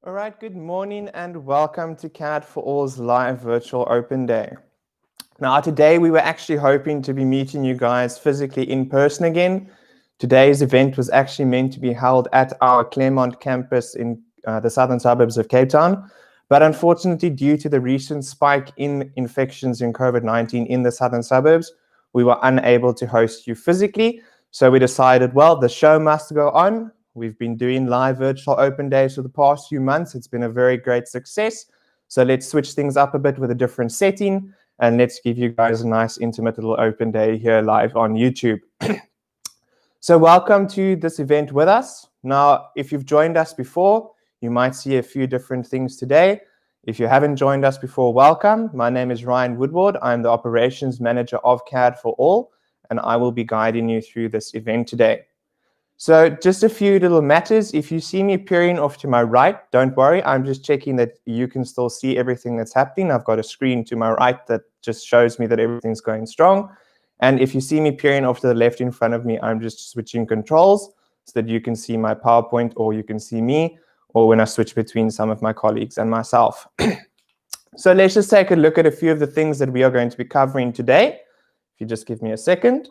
All right, good morning and welcome to CAD4ALL's live virtual open day. Now, today we were actually hoping to be meeting you guys physically in person again. Today's event was actually meant to be held at our Claremont campus in the southern suburbs of Cape Town. But unfortunately, due to the recent spike in infections in COVID-19 in the southern suburbs, we were unable to host you physically. So we decided, well, the show must go on. We've been doing live virtual open days for the past few months. It's been a very great success. So let's switch things up a bit with a different setting, and let's give you guys a nice intimate little open day here live on YouTube. So welcome to this event with us. Now, if you've joined us before, you might see a few different things today. If you haven't joined us before, welcome. My name is Ryan Woodward. I'm the Operations Manager of CAD4ALL, and I will be guiding you through this event today. So just a few little matters. If you see me appearing off to my right, don't worry. I'm just checking that you can still see everything that's happening. I've got a screen to my right that just shows me that everything's going strong. And if you see me peering off to the left in front of me, I'm just switching controls so that you can see my PowerPoint or you can see me, or when I switch between some of my colleagues and myself. So let's just take a look at a few of the things that we are going to be covering today. If you just give me a second.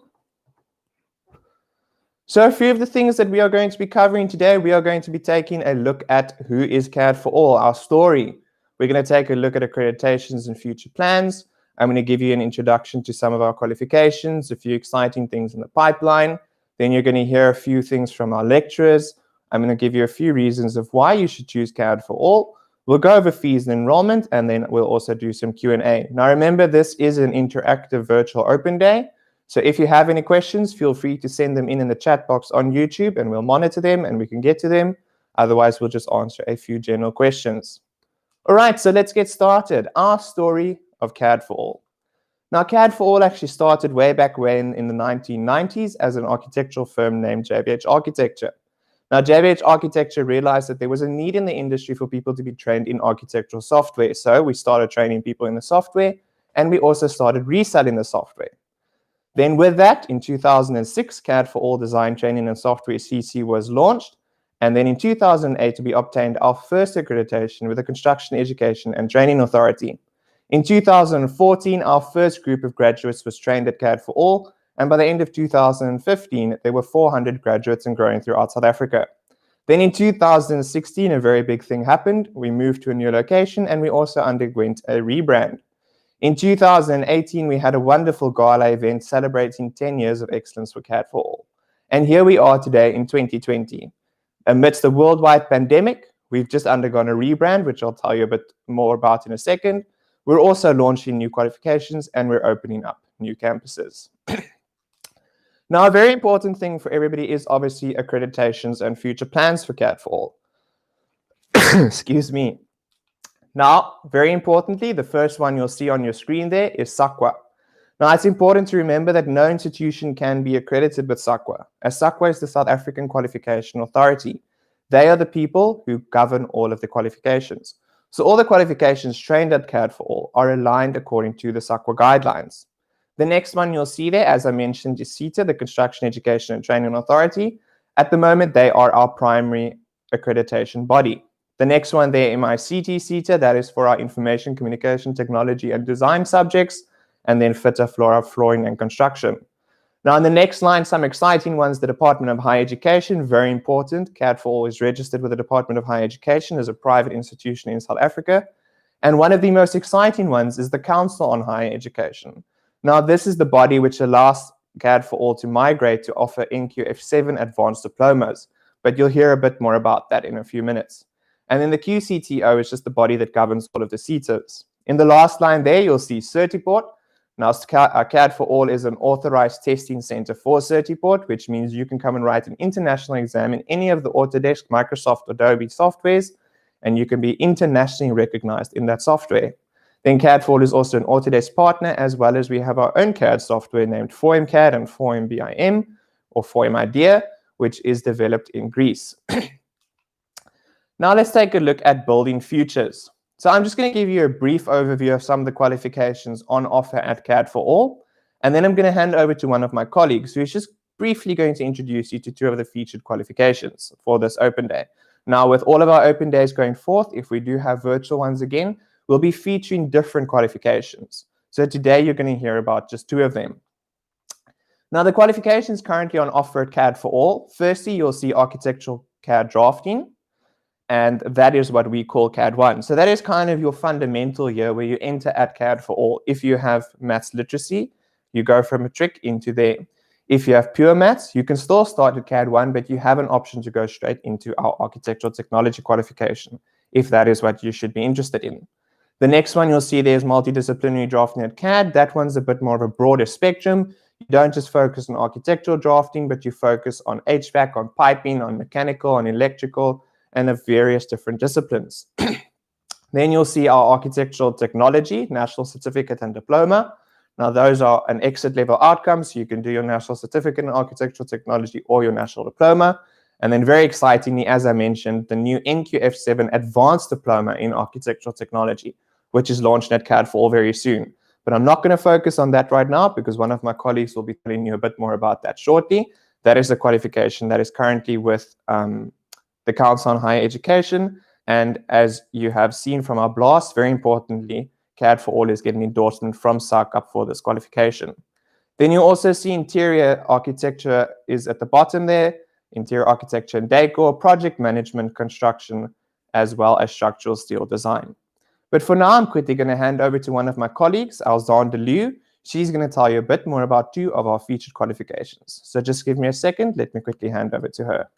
So a few of the things that we are going to be covering today, we are going to be taking a look at who is CAD4ALL, our story. We're going to take a look at accreditations and future plans. I'm going to give you an introduction to some of our qualifications, a few exciting things in the pipeline. Then you're going to hear a few things from our lecturers. I'm going to give you a few reasons of why you should choose CAD4ALL. We'll go over fees and enrollment, and then we'll also do some Q&A. Now remember, this is an interactive virtual open day. So if you have any questions, feel free to send them in the chat box on YouTube, and we'll monitor them and we can get to them. Otherwise, we'll just answer a few general questions. All right, so let's get started. Our story of CAD4ALL. Now, CAD4ALL actually started way back when in the 1990s as an architectural firm named JBH Architecture. Now, JBH Architecture realized that there was a need in the industry for people to be trained in architectural software. So we started training people in the software, and we also started reselling the software. Then with that, in 2006, CAD4ALL Design Training and Software CC was launched. And then in 2008, we obtained our first accreditation with the Construction Education and Training Authority. In 2014, our first group of graduates was trained at CAD4ALL. And by the end of 2015, there were 400 graduates and growing throughout South Africa. Then in 2016, a very big thing happened. We moved to a new location, and we also underwent a rebrand. In 2018, we had a wonderful gala event celebrating 10 years of excellence for CAD4ALL. And here we are today in 2020. Amidst the worldwide pandemic, we've just undergone a rebrand, which I'll tell you a bit more about in a second. We're also launching new qualifications, and we're opening up new campuses. Now, a very important thing for everybody is obviously accreditations and future plans for CAD4ALL. Excuse me. Now, very importantly, the first one you'll see on your screen there is SAQA. Now, it's important to remember that no institution can be accredited with SAQA, as SAQA is the South African Qualification Authority. They are the people who govern all of the qualifications. So all the qualifications trained at CAD4ALL are aligned according to the SAQA guidelines. The next one you'll see there, as I mentioned, is CETA, the Construction Education and Training Authority. At the moment, they are our primary accreditation body. The next one there, MICT-CETA, that is for our Information, Communication, Technology, and Design subjects, and then FITA, Flora, Flooring, and Construction. Now, in the next line, some exciting ones, the Department of Higher Education, very important. CAD4ALL is registered with the Department of Higher Education as a private institution in South Africa. And one of the most exciting ones is the Council on Higher Education. Now, this is the body which allows CAD4ALL to migrate to offer NQF7 advanced diplomas, but you'll hear a bit more about that in a few minutes. And then the QCTO is just the body that governs all of the CETAs. In the last line there, you'll see Certiport. Now, CAD4ALL is an authorized testing center for Certiport, which means you can come and write an international exam in any of the Autodesk, Microsoft, Adobe softwares, and you can be internationally recognized in that software. Then CAD4ALL is also an Autodesk partner, as well as we have our own CAD software named 4MCAD and 4MBIM, or 4MIDEA, which is developed in Greece. Now let's take a look at building futures. So I'm just going to give you a brief overview of some of the qualifications on offer at CAD4ALL, and then I'm going to hand over to one of my colleagues who's just briefly going to introduce you to two of the featured qualifications for this open day. Now, with all of our open days going forth, if we do have virtual ones again, we'll be featuring different qualifications. So today you're going to hear about just 2 of them. Now, the qualifications currently on offer at CAD4ALL. Firstly, you'll see architectural CAD drafting, and that is what we call CAD1. So that is kind of your fundamental year where you enter at CAD4ALL. If you have maths literacy, you go from matric into there. If you have pure maths, you can still start at CAD1, but you have an option to go straight into our architectural technology qualification, if that is what you should be interested in. The next one you'll see there's multidisciplinary drafting at CAD. That one's a bit more of a broader spectrum. You don't just focus on architectural drafting, but you focus on HVAC, on piping, on mechanical, on electrical, and of various different disciplines. Then you'll see our architectural technology, national certificate and diploma. Now, those are an exit level outcome, so you can do your national certificate in architectural technology or your national diploma. And then very excitingly, as I mentioned, the new NQF7 advanced diploma in architectural technology, which is launched at CAD4ALL very soon. But I'm not going to focus on that right now because one of my colleagues will be telling you a bit more about that shortly. That is a qualification that is currently with the Council on Higher Education. And as you have seen from our blast, very importantly, CAD4ALL is getting endorsement from SACUP for this qualification. Then you also see interior architecture is at the bottom there, interior architecture and decor, project management, construction, as well as structural steel design. But for now, I'm quickly going to hand over to one of my colleagues, Alzan Delu. She's going to tell you a bit more about 2 of our featured qualifications. So just give me a second. Let me quickly hand over to her.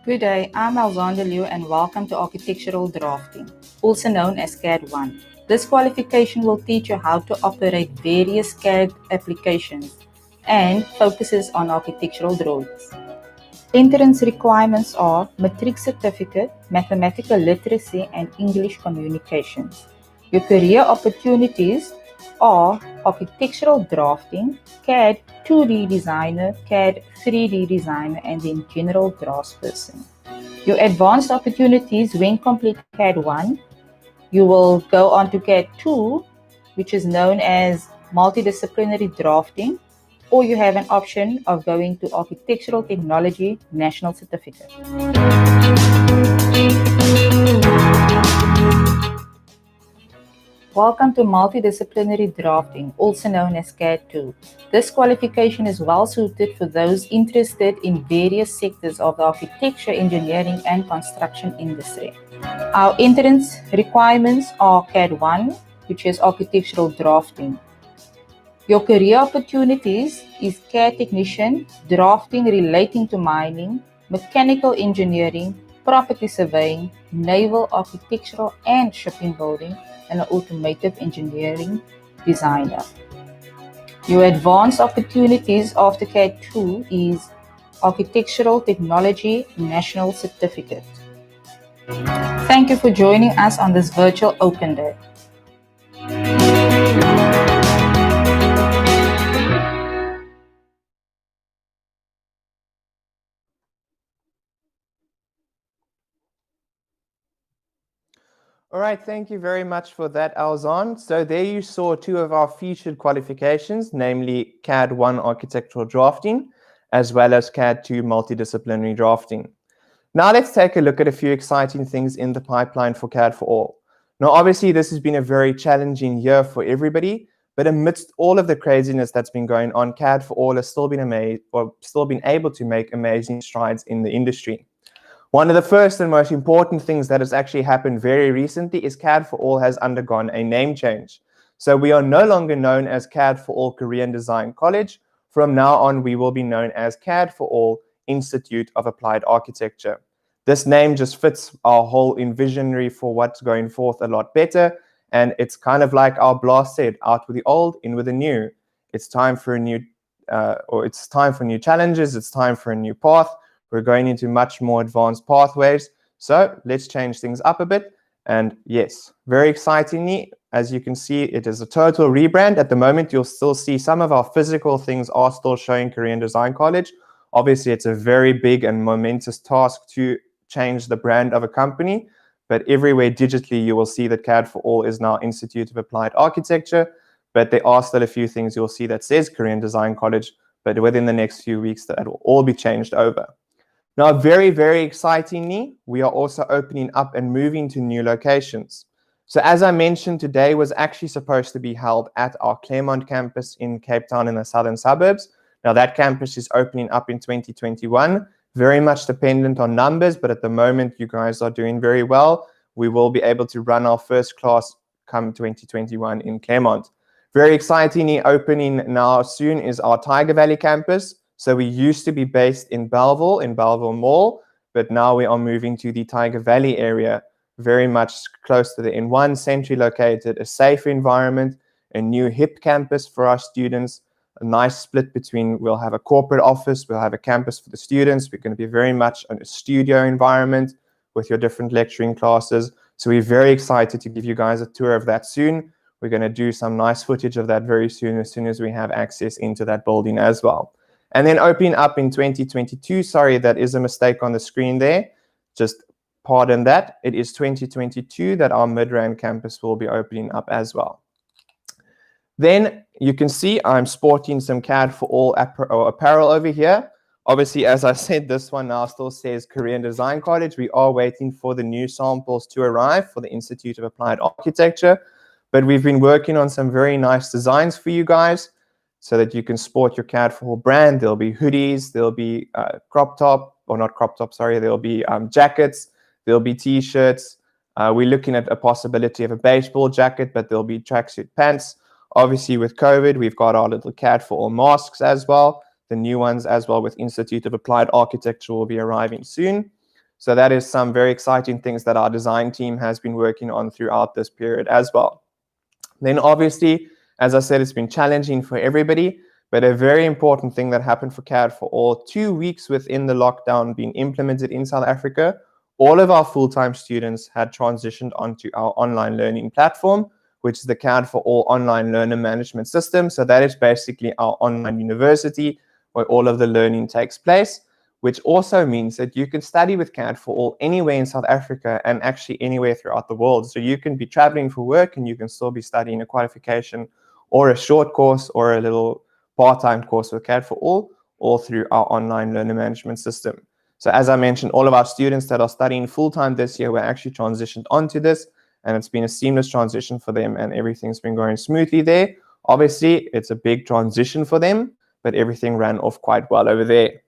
Good day, I'm Alzan Delu and welcome to Architectural Drafting, also known as CAD1. This qualification will teach you how to operate various CAD applications and focuses on architectural drawings. Entrance requirements are matric certificate, mathematical literacy, and English communications. Your career opportunities are architectural drafting, CAD 2D designer, CAD 3D designer, and then general draftsperson. Your advanced opportunities when complete CAD 1, you will go on to CAD 2, which is known as multidisciplinary drafting, or you have an option of going to Architectural Technology National Certificate. Welcome to Multidisciplinary Drafting, also known as CAD 2. This qualification is well suited for those interested in various sectors of the architecture, engineering, and construction industry. Our entrance requirements are CAD 1, which is architectural drafting. Your career opportunities is CAD technician, drafting relating to mining, mechanical engineering, property surveying, naval architectural and shipping building, and an automotive engineering designer. Your advanced opportunities after CAD 2 is Architectural Technology National Certificate. Thank you for joining us on this virtual open day. All right, thank you very much for that, Alzan. So there you saw 2 of our featured qualifications, namely CAD 1 architectural drafting, as well as CAD 2 multidisciplinary drafting. Now let's take a look at a few exciting things in the pipeline for CAD4ALL. Now, obviously, this has been a very challenging year for everybody, but amidst all of the craziness that's been going on, CAD4ALL has still been able to make amazing strides in the industry. One of the first and most important things that has actually happened very recently is CAD4ALL has undergone a name change. So we are no longer known as CAD4ALL Korean Design College. From now on, we will be known as CAD4ALL Institute of Applied Architecture. This name just fits our whole envisionary for what's going forth a lot better. And it's kind of like our blast said, out with the old, in with the new. It's time for a new, it's time for new challenges. It's time for a new path. We're going into much more advanced pathways. So let's change things up a bit. And yes, very excitingly, as you can see, it is a total rebrand. At the moment, you'll still see some of our physical things are still showing Korean Design College. Obviously, it's a very big and momentous task to change the brand of a company. but everywhere digitally you will see that CAD4ALL is now Institute of Applied Architecture, but there are still a few things you'll see that says Korean Design College, but within the next few weeks that will all be changed over. Now, very, very excitingly, we are also opening up and moving to new locations. So as I mentioned, today was actually supposed to be held at our Claremont campus in Cape Town in the southern suburbs. Now that campus is opening up in 2021, very much dependent on numbers, but at the moment you guys are doing very well. We will be able to run our first class come 2021 in Claremont. Very excitingly, opening now soon is our Tiger Valley campus. So we used to be based in Belleville Mall, but now we are moving to the Tiger Valley area, very much close to the N1, centrally located, a safe environment, a new hip campus for our students, a nice split between, we'll have a corporate office, we'll have a campus for the students. We're going to be very much in a studio environment with your different lecturing classes. So we're very excited to give you guys a tour of that soon. We're going to do some nice footage of that very soon as we have access into that building as well. And then opening up in 2022, sorry, that is a mistake on the screen there. Just pardon that. It is 2022 that our Midrand campus will be opening up as well. Then you can see I'm sporting some CAD4ALL apparel over here. Obviously, as I said, this one now still says Korean Design College. We are waiting for the new samples to arrive for the Institute of Applied Architecture. But we've been working on some very nice designs for you guys so that you can sport your CAD4ALL brand. There'll be hoodies, there'll be crop top, or not crop top, sorry, there'll be jackets, there'll be t-shirts. We're looking at a possibility of a baseball jacket, but there'll be tracksuit pants. Obviously, with COVID, we've got our little CAD4ALL masks as well. The new ones as well with Institute of Applied Architecture will be arriving soon. So that is some very exciting things that our design team has been working on throughout this period as well. Then obviously, as I said, it's been challenging for everybody, but a very important thing that happened for CAD4ALL, 2 weeks within the lockdown being implemented in South Africa, all of our full-time students had transitioned onto our online learning platform, which is the CAD4ALL Online Learner Management System. So that is basically our online university where all of the learning takes place, which also means that you can study with CAD4ALL anywhere in South Africa and actually anywhere throughout the world. So you can be traveling for work and you can still be studying a qualification or a short course or a little part-time course with CAD4ALL, all through our online learner management system. So as I mentioned, all of our students that are studying full-time this year were actually transitioned onto this, and it's been a seamless transition for them and everything's been going smoothly there. Obviously, it's a big transition for them, but everything ran off quite well over there.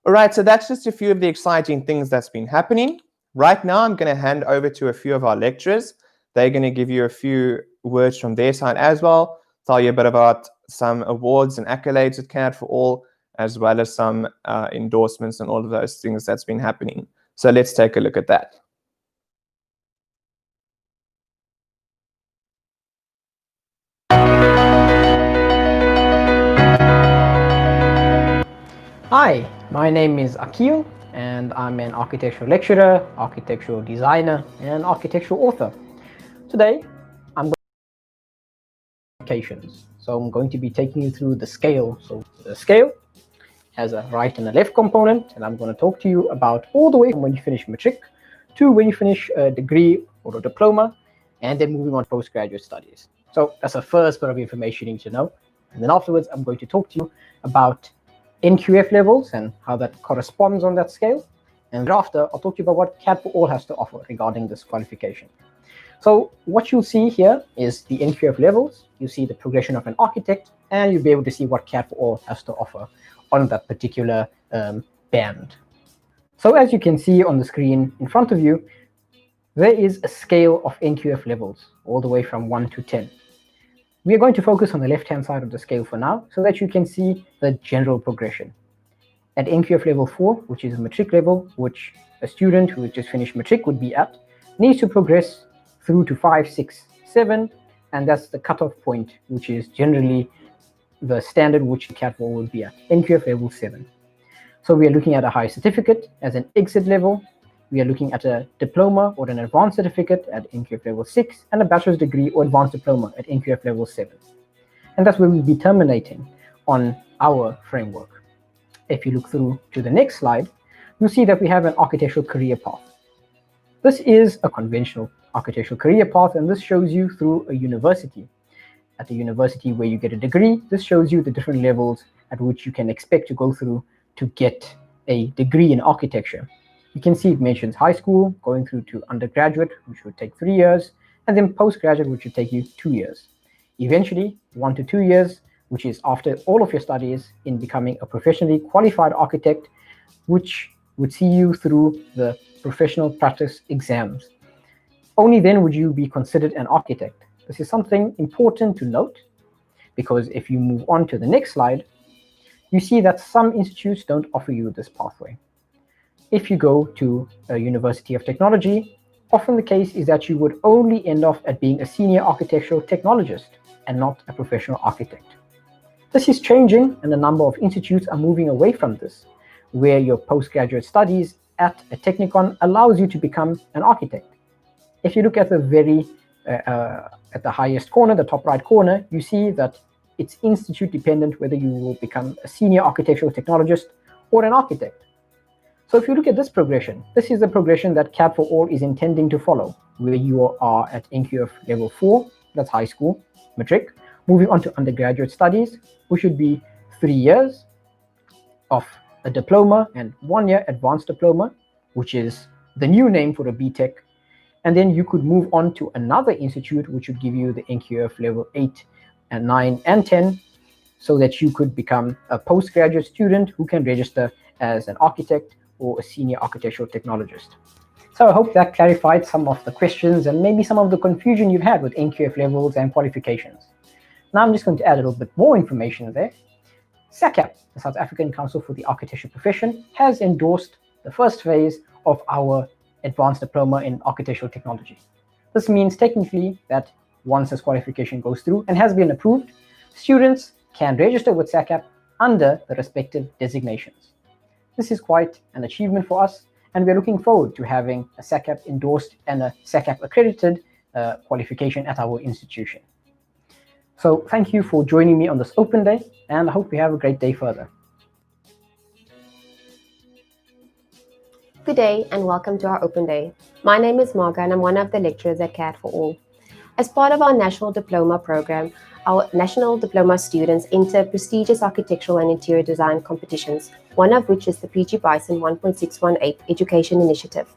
All right, so that's just a few of the exciting things that's been happening. Right now, I'm going to hand over to a few of our lecturers. They're going to give you a few words from their side as well, tell you a bit about some awards and accolades at CAD4ALL, as well as some endorsements and all of those things that's been happening. So let's take a look at that. Hi, my name is Akil and I'm an architectural lecturer, architectural designer and architectural author. Today, I'm going to applications. So I'm going to be taking you through the scale. So the scale has a right and a left component, and I'm going to talk to you about all the way from when you finish matric to when you finish a degree or a diploma, and then moving on to postgraduate studies. So that's the first bit of information you need to know. And then afterwards, I'm going to talk to you about NQF levels and how that corresponds on that scale. And thereafter, I'll talk to you about what CAD4ALL has to offer regarding this qualification. So what you'll see here is the NQF levels. You see the progression of an architect, and you'll be able to see what CAD4ALL has to offer on that particular band. So as you can see on the screen in front of you, there is a scale of NQF levels all the way from 1 to 10. We are going to focus on the left-hand side of the scale for now so that you can see the general progression. At NQF level 4, which is matric level, which a student who has just finished matric would be at, needs to progress through to 5, 6, 7, and that's the cutoff point, which is generally the standard which CAD4ALL would be at, NQF level 7. So we are looking at a high certificate as an exit level. We are looking at a diploma or an advanced certificate at NQF level 6 and a bachelor's degree or advanced diploma at NQF level 7. And that's where we'll be terminating on our framework. If you look through to the next slide, you'll see that we have an architectural career path. This is a conventional architectural career path, and this shows you through a university. At the university where you get a degree, this shows you the different levels at which you can expect to go through to get a degree in architecture. You can see it mentions high school, going through to undergraduate, which would take 3 years, and then postgraduate, which would take you 2 years. Eventually, 1 to 2 years, which is after all of your studies in becoming a professionally qualified architect, which would see you through the professional practice exams. Only then would you be considered an architect. This is something important to note, because if you move on to the next slide, you see that some institutes don't offer you this pathway. If you go to a University of Technology, often the case is that you would only end off at being a senior architectural technologist and not a professional architect. This is changing, and a number of institutes are moving away from this, where your postgraduate studies at a technikon allows you to become an architect. If you look at the at the highest corner, the top right corner, you see that it's institute dependent whether you will become a senior architectural technologist or an architect. So if you look at this progression, this is the progression that CAD4ALL is intending to follow, where you are at NQF level 4, that's high school, matric, moving on to undergraduate studies, which should be 3 years of a diploma and 1 year advanced diploma, which is the new name for a BTech. And then you could move on to another institute, which would give you the NQF level 8 and 9 and 10, so that you could become a postgraduate student who can register as an architect or a senior architectural technologist. So I hope that clarified some of the questions and maybe some of the confusion you've had with NQF levels and qualifications. Now I'm just going to add a little bit more information there. SACAP, the South African Council for the Architecture Profession, has endorsed the first phase of our advanced diploma in architectural technology. This means technically that once this qualification goes through and has been approved, students can register with SACAP under the respective designations. This is quite an achievement for us, and we're looking forward to having a SACAP endorsed and a SACAP accredited qualification at our institution. So thank you for joining me on this open day, and I hope you have a great day further. Good day and welcome to our open day. My name is Marga and I'm one of the lecturers at CAD4ALL. As part of our National Diploma program, our National Diploma students enter prestigious architectural and interior design competitions, one of which is the PG Bison 1.618 Education Initiative.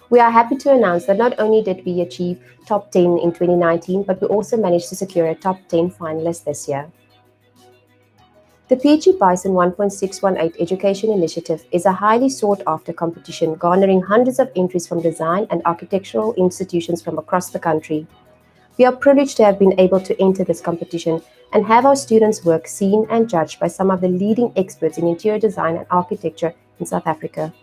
We are happy to announce that not only did we achieve top 10 in 2019, but we also managed to secure a top 10 finalist this year. The PG Bison 1.618 Education Initiative is a highly sought-after competition garnering hundreds of entries from design and architectural institutions from across the country. We are privileged to have been able to enter this competition and have our students' work seen and judged by some of the leading experts in interior design and architecture in South Africa.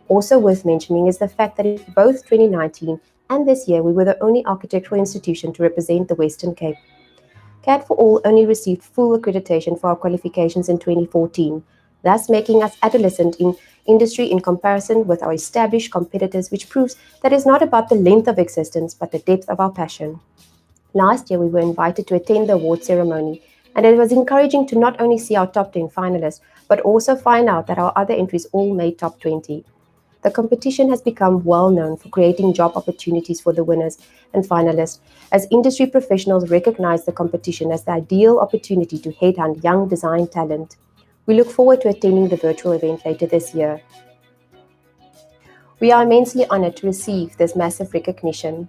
Also worth mentioning is the fact that in both 2019 and this year, we were the only architectural institution to represent the Western Cape. CAD4ALL only received full accreditation for our qualifications in 2014, thus making us adolescent in industry in comparison with our established competitors, which proves that it's not about the length of existence, but the depth of our passion. Last year, we were invited to attend the award ceremony, and it was encouraging to not only see our top 10 finalists, but also find out that our other entries all made top 20. The competition has become well known for creating job opportunities for the winners and finalists, as industry professionals recognize the competition as the ideal opportunity to headhunt young design talent. We look forward to attending the virtual event later this year. We are immensely honored to receive this massive recognition.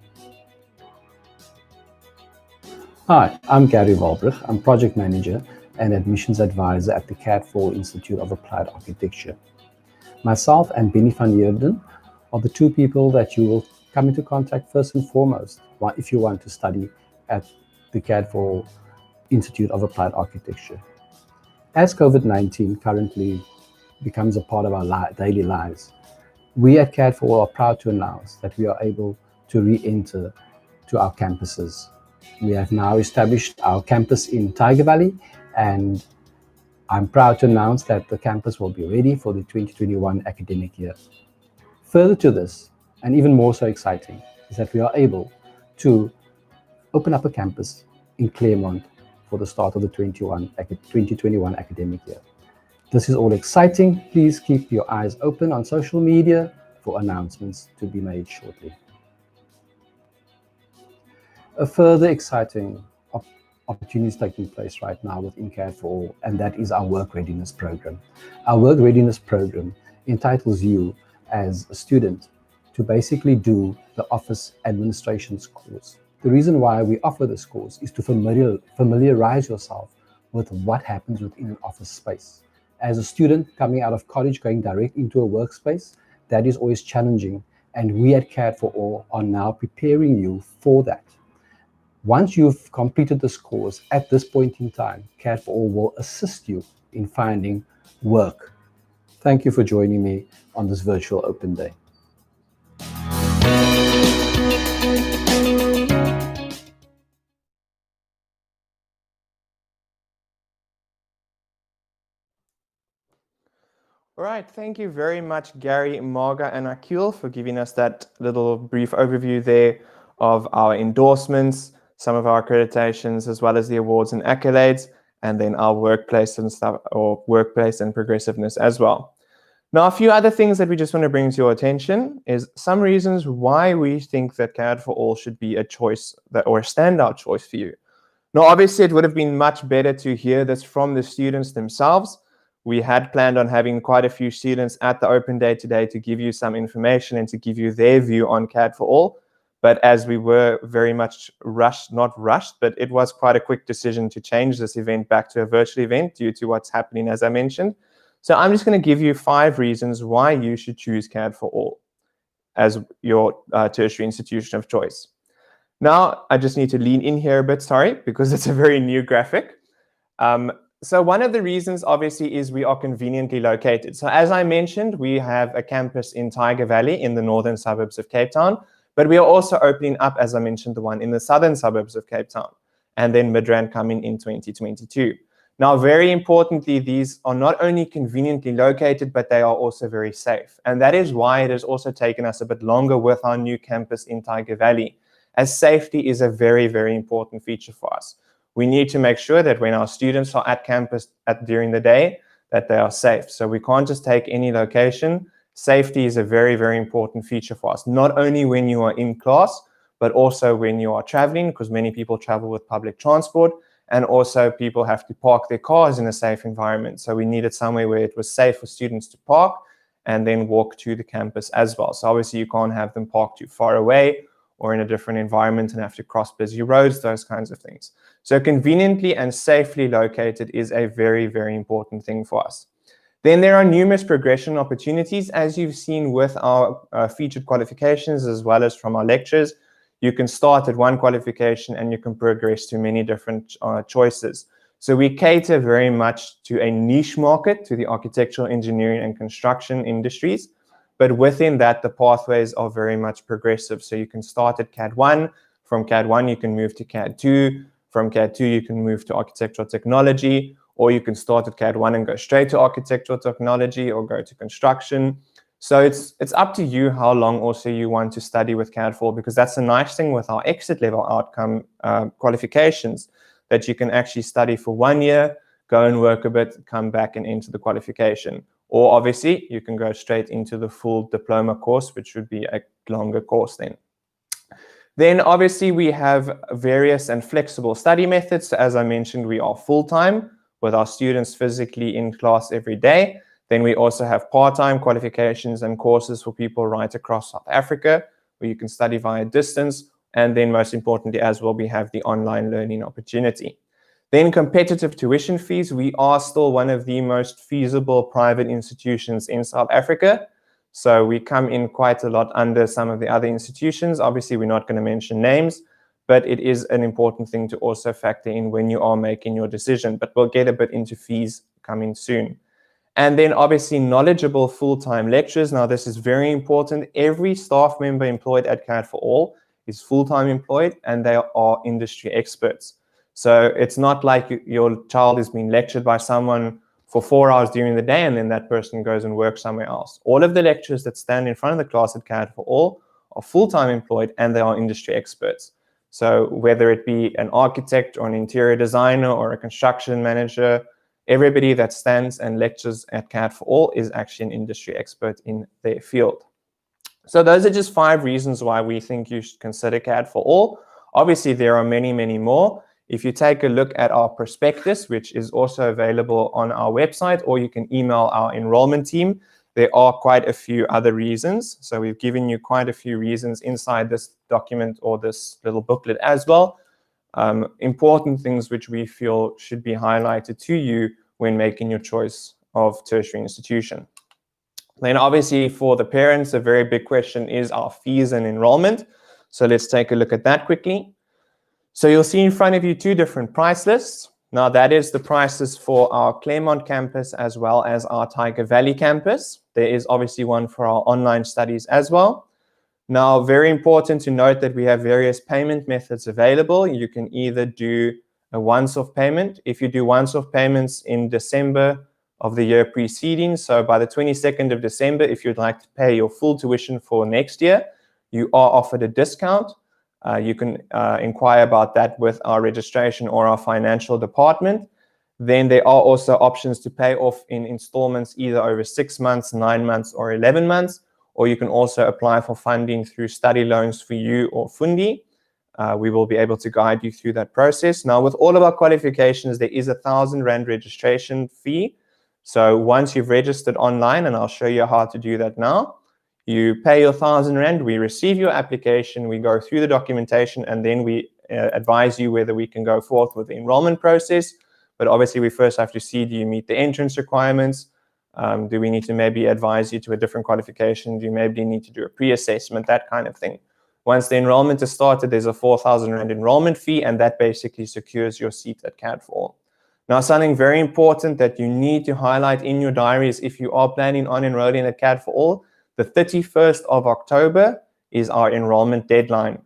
Hi, I'm Gary Walbrich. I'm Project Manager and Admissions Advisor at the CAD4ALL Institute of Applied Architecture. Myself and Benny van Heerden are the two people that you will come into contact first and foremost if you want to study at the CAD4ALL Institute of Applied Architecture. As COVID-19 currently becomes a part of our daily lives, we at CAD4ALL are proud to announce that we are able to re-enter to our campuses. We have now established our campus in Tiger Valley, and I'm proud to announce that the campus will be ready for the 2021 academic year. Further to this, and even more so exciting, is that we are able to open up a campus in Claremont for the start of the 2021 academic year. This is all exciting. Please keep your eyes open on social media, for announcements to be made shortly. A further exciting opportunity is taking place right now within CAD4ALL, and that is our work readiness program. Our work readiness program entitles you as a student to basically do the office administrations course. The reason why we offer this course is to familiarize yourself with what happens within an office space. As a student coming out of college, going direct into a workspace, that is always challenging, and we at CAD4ALL are now preparing you for that. Once you've completed this course, at this point in time, CAD4ALL will assist you in finding work. Thank you for joining me on this virtual open day. All right, thank you very much, Gary, Marga, and Akil, for giving us that little brief overview there of our endorsements, some of our accreditations, as well as the awards and accolades, and then our workplace and stuff, or workplace and progressiveness as well. Now, a few other things that we just want to bring to your attention is some reasons why we think that CAD4ALL should be a choice or a standout choice for you. Now, obviously, it would have been much better to hear this from the students themselves. We had planned on having quite a few students at the open day today to give you some information and to give you their view on CAD4ALL. But as we were very much not rushed, but it was quite a quick decision to change this event back to a virtual event due to what's happening, as I mentioned. So I'm just going to give you 5 reasons why you should choose CAD4ALL as your tertiary institution of choice. Now, I just need to lean in here a bit, sorry, because it's a very new graphic. So one of the reasons, obviously, is we are conveniently located. So as I mentioned, we have a campus in Tyger Valley in the northern suburbs of Cape Town, but we are also opening up, as I mentioned, the one in the southern suburbs of Cape Town, and then Midrand coming in 2022. Now, very importantly, these are not only conveniently located, but they are also very safe. And that is why it has also taken us a bit longer with our new campus in Tyger Valley, as safety is a very, very important feature for us. We need to make sure that when our students are at campus during the day, that they are safe. So we can't just take any location. Safety is a very, very important feature for us, not only when you are in class, but also when you are traveling, because many people travel with public transport, and also people have to park their cars in a safe environment. So we needed somewhere where it was safe for students to park and then walk to the campus as well. So obviously you can't have them park too far away or in a different environment and have to cross busy roads, those kinds of things. So conveniently and safely located is a very, very important thing for us. Then there are numerous progression opportunities, as you've seen with our featured qualifications, as well as from our lectures. You can start at one qualification and you can progress to many different choices. So we cater very much to a niche market, to the architectural, engineering, and construction industries. But within that, the pathways are very much progressive. So you can start at CAD1. From CAD1, you can move to CAD2. From CAD2, you can move to architectural technology, or you can start at CAD1 and go straight to architectural technology or go to construction. So it's up to you how long also you want to study with CAD4ALL, because that's a nice thing with our exit level outcome qualifications, that you can actually study for 1 year, go and work a bit, come back and enter the qualification. Or obviously, you can go straight into the full diploma course, which would be a longer course then. Then obviously we have various and flexible study methods. So as I mentioned, we are full-time with our students physically in class every day. Then we also have part-time qualifications and courses for people right across South Africa, where you can study via distance. And then most importantly as well, we have the online learning opportunity. Then competitive tuition fees. We are still one of the most feasible private institutions in South Africa. So we come in quite a lot under some of the other institutions. Obviously, we're not going to mention names, but it is an important thing to also factor in when you are making your decision. But we'll get a bit into fees coming soon. And then obviously knowledgeable full-time lecturers. Now, this is very important. Every staff member employed at CAD4ALL is full-time employed, and they are industry experts. So it's not like your child is being lectured by someone for 4 hours during the day and then that person goes and works somewhere else. All of the lecturers that stand in front of the class at CAD4ALL are full-time employed and they are industry experts. So whether it be an architect or an interior designer or a construction manager, everybody that stands and lectures at CAD4ALL is actually an industry expert in their field. So those are just 5 reasons why we think you should consider CAD4ALL. Obviously, there are many, many more. If you take a look at our prospectus, which is also available on our website, or you can email our enrollment team, there are quite a few other reasons. So we've given you quite a few reasons inside this document or this little booklet as well. Important things which we feel should be highlighted to you when making your choice of tertiary institution. Then obviously for the parents, a very big question is our fees and enrollment. So let's take a look at that quickly. So you'll see in front of you 2 different price lists. Now that is the prices for our Claremont campus as well as our Tiger Valley campus. There is obviously one for our online studies as well. Now, very important to note that we have various payment methods available. You can either do a once-off payment. If you do once-off payments in December of the year preceding, so by the 22nd of December, if you'd like to pay your full tuition for next year, you are offered a discount. You can inquire about that with our registration or our financial department. Then there are also options to pay off in installments either over 6 months, 9 months, or 11 months. Or you can also apply for funding through study loans for you or Fundi. We will be able to guide you through that process. Now, with all of our qualifications, there is a 1,000 Rand registration fee. So once you've registered online, and I'll show you how to do that now, you pay your 1,000 Rand, we receive your application, we go through the documentation, and then we advise you whether we can go forth with the enrollment process. But obviously, we first have to see, do you meet the entrance requirements? Do we need to maybe advise you to a different qualification? Do you maybe need to do a pre-assessment, that kind of thing? Once the enrollment is started, there's a 4,000 Rand enrollment fee, and that basically secures your seat at CAD4ALL. Now, something very important that you need to highlight in your diaries if you are planning on enrolling at CAD4ALL, the 31st of October is our enrollment deadline.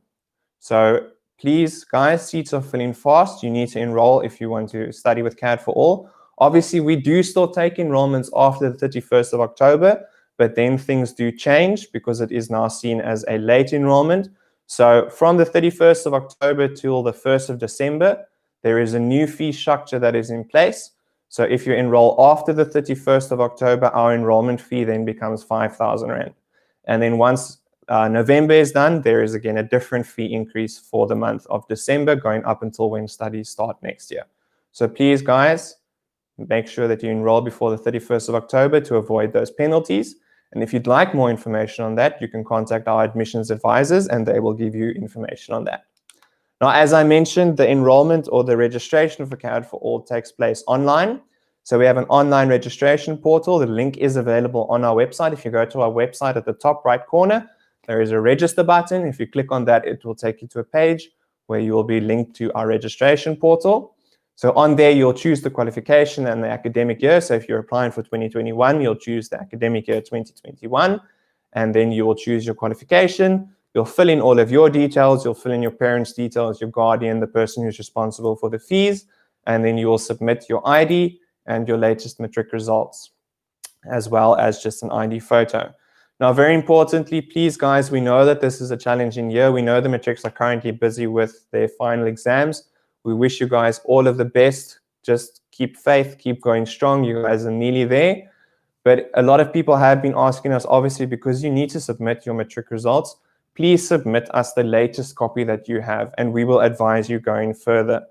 So please, guys, seats are filling fast. You need to enroll if you want to study with CAD4ALL. Obviously, we do still take enrollments after the 31st of October, but then things do change because it is now seen as a late enrollment. So from the 31st of October till the 1st of December, there is a new fee structure that is in place. So if you enroll after the 31st of October, our enrollment fee then becomes 5,000 Rand. And then once November is done, there is again a different fee increase for the month of December, going up until when studies start next year. So please, guys, make sure that you enroll before the 31st of October to avoid those penalties. And if you'd like more information on that, you can contact our admissions advisors and they will give you information on that. Now, as I mentioned, the enrollment or the registration for CAD4ALL takes place online. So we have an online registration portal. The link is available on our website. If you go to our website at the top right corner, there is a register button. If you click on that, it will take you to a page where you will be linked to our registration portal. So on there, you'll choose the qualification and the academic year. So if you're applying for 2021, you'll choose the academic year 2021, and then you will choose your qualification. You'll fill in all of your details. You'll fill in your parents' details, your guardian, the person who's responsible for the fees, and then you will submit your ID and your latest matric results, as well as just an ID photo. Now, very importantly, please, guys, we know that this is a challenging year. We know the matrics are currently busy with their final exams. We wish you guys all of the best. Just keep faith, keep going strong. You guys are nearly there. But a lot of people have been asking us, obviously, because you need to submit your matric results, please submit us the latest copy that you have, and we will advise you going further,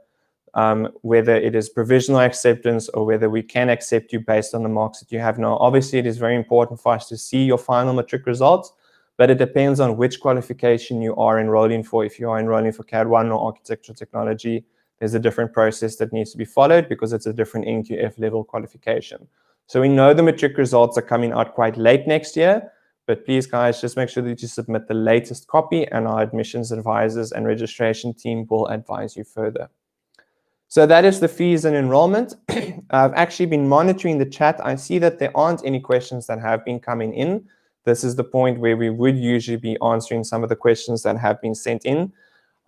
whether it is provisional acceptance or whether we can accept you based on the marks that you have now. Obviously, it is very important for us to see your final matric results, but it depends on which qualification you are enrolling for. If you are enrolling for CAD1 or architectural technology, there's a different process that needs to be followed because it's a different NQF level qualification. So we know the matric results are coming out quite late next year, but please, guys, just make sure that you submit the latest copy, and our admissions advisors and registration team will advise you further. So that is the fees and enrollment. I've actually been monitoring the chat. I see that there aren't any questions that have been coming in. This is the point where we would usually be answering some of the questions that have been sent in.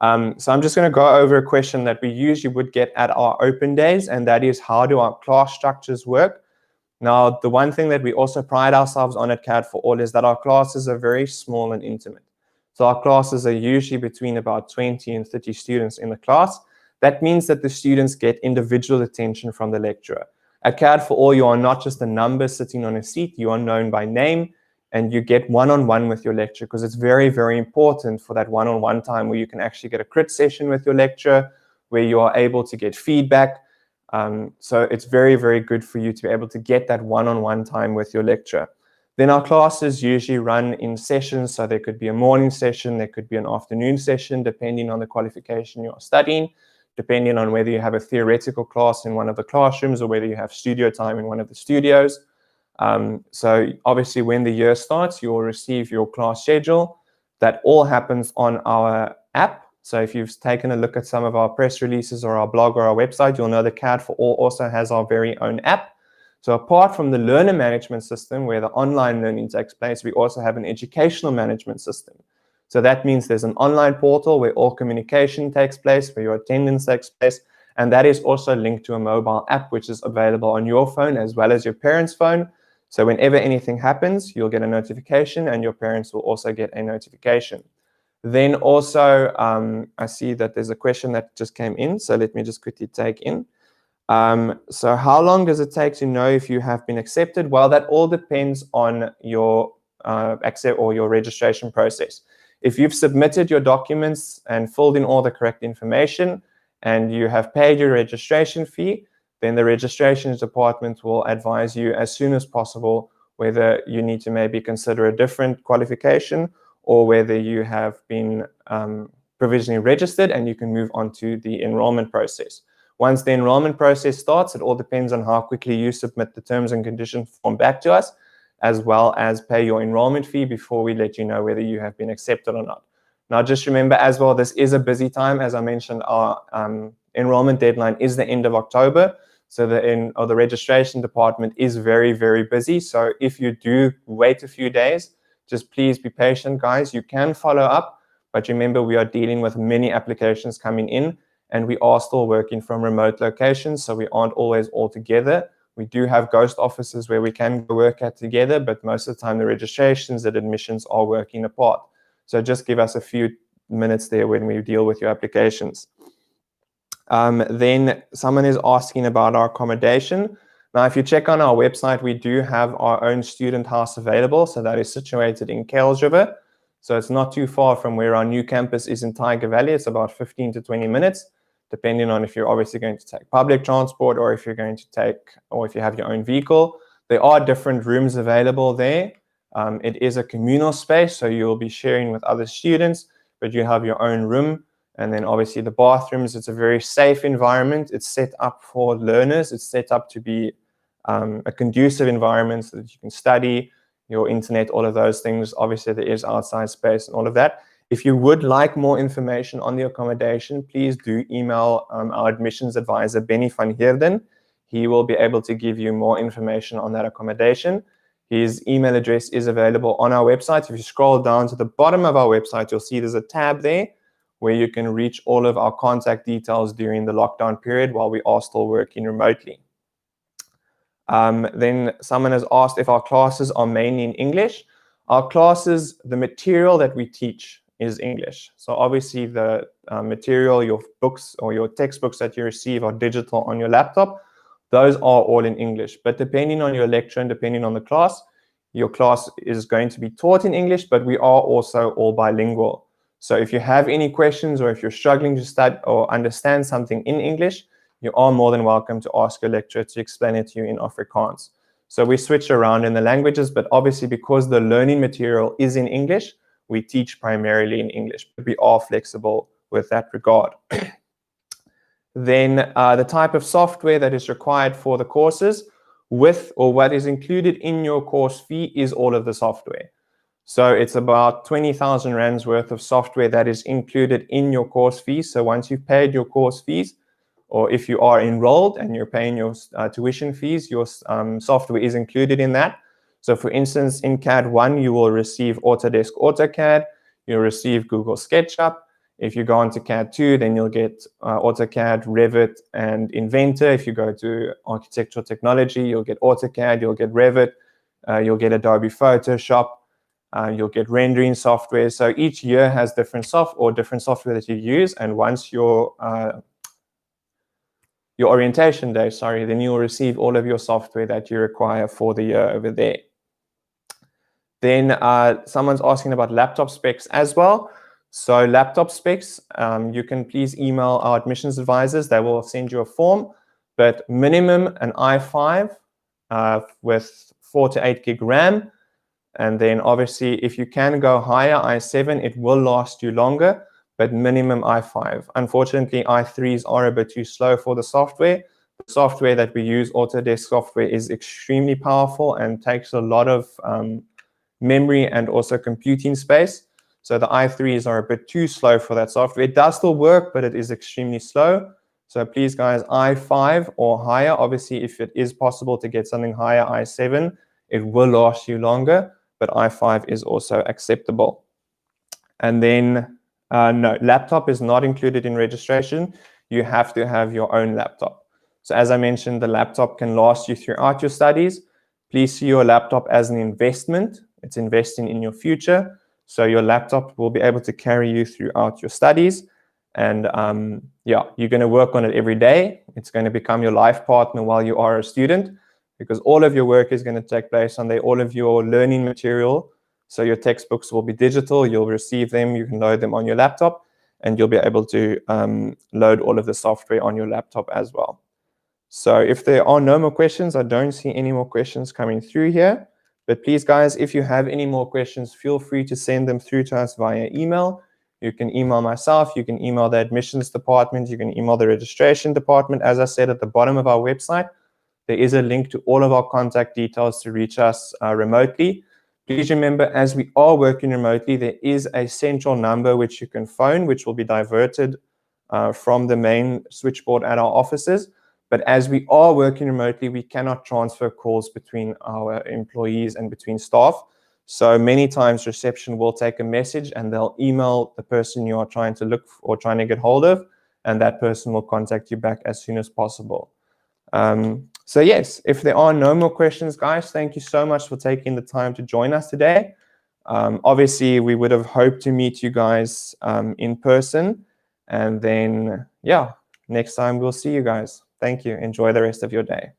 So I'm just going to go over a question that we usually would get at our open days, and that is, how do our class structures work? Now, the one thing that we also pride ourselves on at CAD4ALL is that our classes are very small and intimate. So our classes are usually between about 20 and 30 students in the class. That means that the students get individual attention from the lecturer. At CAD4ALL, you are not just a number sitting on a seat. You are known by name. and you get one-on-one with your lecturer, because it's very, very important for that one-on-one time where you can actually get a crit session with your lecturer, where you are able to get feedback. So it's very, very good for you to be able to get that one-on-one time with your lecturer. Then our classes usually run in sessions, so there could be a morning session, there could be an afternoon session, depending on the qualification you're studying, depending on whether you have a theoretical class in one of the classrooms or whether you have studio time in one of the studios. So obviously when the year starts, you will receive your class schedule. That all happens on our app. So if you've taken a look at some of our press releases or our blog or our website, you'll know that CAD4ALL also has our very own app. So apart from the learner management system where the online learning takes place, we also have an educational management system. So that means there's an online portal where all communication takes place, where your attendance takes place, and that is also linked to a mobile app which is available on your phone as well as your parents' phone. So whenever anything happens, you'll get a notification and your parents will also get a notification. Then also, I see that there's a question that just came in, so let me just quickly take in. So how long does it take to know if you have been accepted? Well, that all depends on your accept or your registration process. If you've submitted your documents and filled in all the correct information and you have paid your registration fee, then the registrations department will advise you as soon as possible whether you need to maybe consider a different qualification or whether you have been provisionally registered and you can move on to the enrollment process. Once the enrollment process starts, it all depends on how quickly you submit the terms and conditions form back to us, as well as pay your enrollment fee before we let you know whether you have been accepted or not. Now, just remember as well, this is a busy time. As I mentioned, our enrollment deadline is the end of October. So the registration department is very, very busy. So if you do wait a few days, just please be patient, guys. You can follow up, but remember, we are dealing with many applications coming in, and we are still working from remote locations, so we aren't always all together. We do have ghost offices where we can work at together, but most of the time the registrations and admissions are working apart. So just give us a few minutes there when we deal with your applications. Then someone is asking about our accommodation. Now, if you check on our website, we do have our own student house available. So that is situated in Kuilsriver. So it's not too far from where our new campus is in Tyger Valley. It's about 15 to 20 minutes, depending on if you're obviously going to take public transport or if you're going to take, or if you have your own vehicle. There are different rooms available there. It is a communal space, so you'll be sharing with other students, but you have your own room. And then obviously the bathrooms, it's a very safe environment. It's set up for learners. It's set up to be a conducive environment so that you can study, your internet, all of those things. Obviously there is outside space and all of that. If you would like more information on the accommodation, please do email our admissions advisor, Benny van Heerden. He will be able to give you more information on that accommodation. His email address is available on our website. If you scroll down to the bottom of our website, you'll see there's a tab there where you can reach all of our contact details during the lockdown period while we are still working remotely. Then someone has asked if our classes are mainly in English. Our classes, the material that we teach is English. So obviously the material, your books or your textbooks that you receive are digital on your laptop. Those are all in English. But depending on your lecture and depending on the class, your class is going to be taught in English, but we are also all bilingual. So if you have any questions or if you're struggling to study or understand something in English, you are more than welcome to ask your lecturer to explain it to you in Afrikaans. So we switch around in the languages, but obviously because the learning material is in English, we teach primarily in English, but we are flexible with that regard. Then the type of software that is required for the courses with or what is included in your course fee is all of the software. So it's about 20,000 rands worth of software that is included in your course fees. So once you've paid your course fees, or if you are enrolled and you're paying your tuition fees, your software is included in that. So for instance, in CAD1, you will receive Autodesk AutoCAD, you'll receive Google SketchUp. If you go on to CAD2, then you'll get AutoCAD, Revit, and Inventor. If you go to architectural technology, you'll get AutoCAD, you'll get Revit, you'll get Adobe Photoshop, you'll get rendering software. So each year has different software that you use, and once your orientation day, then you'll receive all of your software that you require for the year over there. Then someone's asking about laptop specs as well. So laptop specs, you can please email our admissions advisors. They will send you a form, but minimum an i5 with 4 to 8 gig RAM. And then obviously, if you can go higher, i7, it will last you longer, but minimum i5. Unfortunately, i3s are a bit too slow for the software. The software that we use, Autodesk software, is extremely powerful and takes a lot of memory and also computing space. So the i3s are a bit too slow for that software. It does still work, but it is extremely slow. So please, guys, i5 or higher. Obviously, if it is possible to get something higher, i7, it will last you longer, but i5 is also acceptable. And then, no, laptop is not included in registration. You have to have your own laptop. So as I mentioned, the laptop can last you throughout your studies. Please see your laptop as an investment. It's investing in your future. So your laptop will be able to carry you throughout your studies. And yeah, you're going to work on it every day. It's going to become your life partner while you are a student, because all of your work is going to take place on there, all of your learning material. So your textbooks will be digital. You'll receive them. You can load them on your laptop, and you'll be able to load all of the software on your laptop as well. So if there are no more questions, I don't see any more questions coming through here. But please, guys, if you have any more questions, feel free to send them through to us via email. You can email myself. You can email the admissions department. You can email the registration department. As I said, at the bottom of our website, there is a link to all of our contact details to reach us remotely. Please remember, as we are working remotely, there is a central number which you can phone, which will be diverted from the main switchboard at our offices. But as we are working remotely, we cannot transfer calls between our employees and between staff. So many times reception will take a message and they'll email the person you are trying to look for or trying to get hold of, and that person will contact you back as soon as possible. So yes, if there are no more questions, guys, thank you so much for taking the time to join us today. Obviously, we would have hoped to meet you guys in person. And then, yeah, next time we'll see you guys. Thank you. Enjoy the rest of your day.